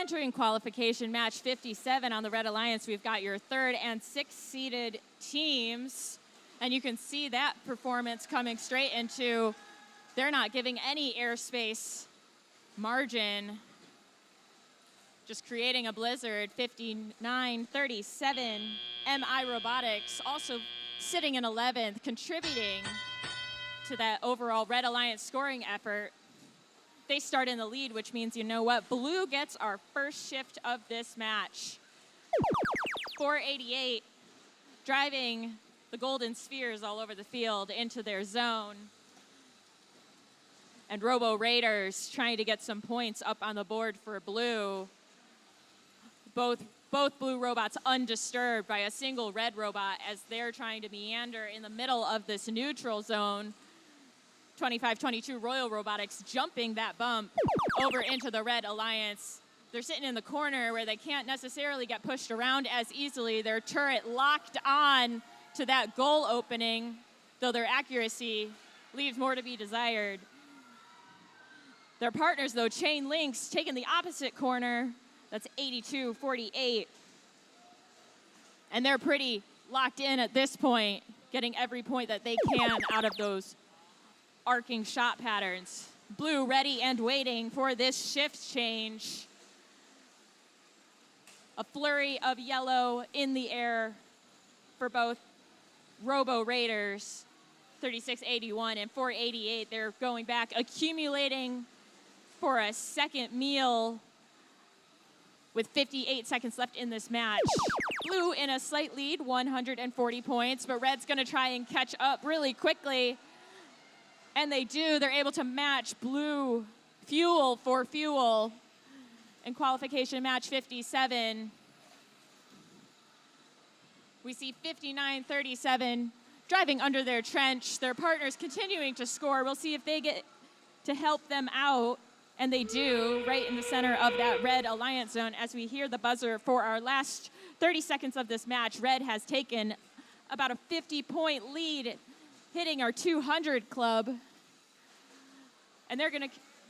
Entering qualification match 57 on the Red Alliance, we've got your 3rd and 6th seeded teams. And you can see that performance coming straight into, they're not giving any airspace margin, just creating a blizzard. 59-37. MI Robotics also sitting in 11th, contributing to that overall Red Alliance scoring effort. They start in the lead, which means, you know what? Blue gets our first shift of this match. 488, driving the golden spheres all over the field into their zone. And Robo Raiders trying to get some points up on the board for blue. Both blue robots undisturbed by a single red robot as they're trying to meander in the middle of this neutral zone. 25-22 Royal Robotics jumping that bump over into the Red Alliance. They're sitting in the corner where they can't necessarily get pushed around as easily. Their turret locked on to that goal opening, though their accuracy leaves more to be desired. Their partners, though, Chain Links, taking the opposite corner. That's 82-48. And they're pretty locked in at this point, getting every point that they can out of those arcing shot patterns. Blue ready and waiting for this shift change. A flurry of yellow in the air for both Robo Raiders, 36-81 and 488. They're going back, accumulating for a second meal with 58 seconds left in this match. Blue in a slight lead, 140 points, but Red's gonna try and catch up really quickly. And they do. They're able to match blue fuel for fuel in qualification match 57. We see 59-37 driving under their trench. Their partners continuing to score. We'll see if they get to help them out. And they do, right in the center of that Red Alliance zone. As we hear the buzzer for our last 30 seconds of this match, Red has taken about a 50-point lead, hitting our 200 club. And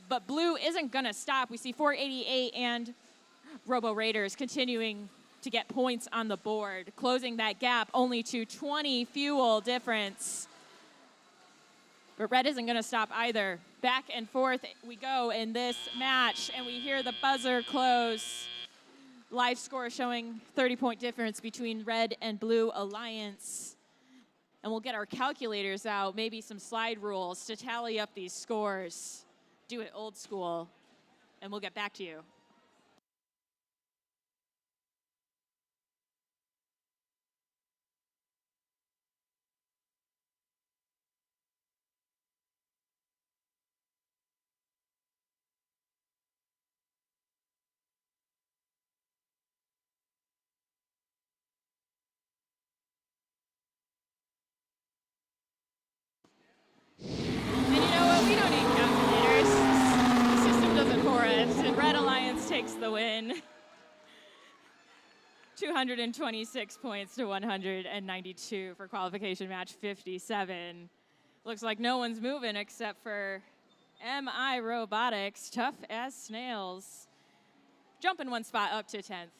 but blue isn't gonna stop. We see 488 and Robo Raiders continuing to get points on the board, closing that gap only to 20 fuel difference. But Red isn't gonna stop either. Back and forth we go in this match, and we hear the buzzer close. Live score showing 30-point difference between Red and Blue Alliance. And we'll get our calculators out, maybe some slide rules to tally up these scores. Do it old school, and we'll get back to you. We don't need calculators. The system does it for us, and Red Alliance takes the win. 226 points to 192 for qualification match 57. Looks like no one's moving except for MI Robotics, tough as snails. Jumping one spot up to 10th.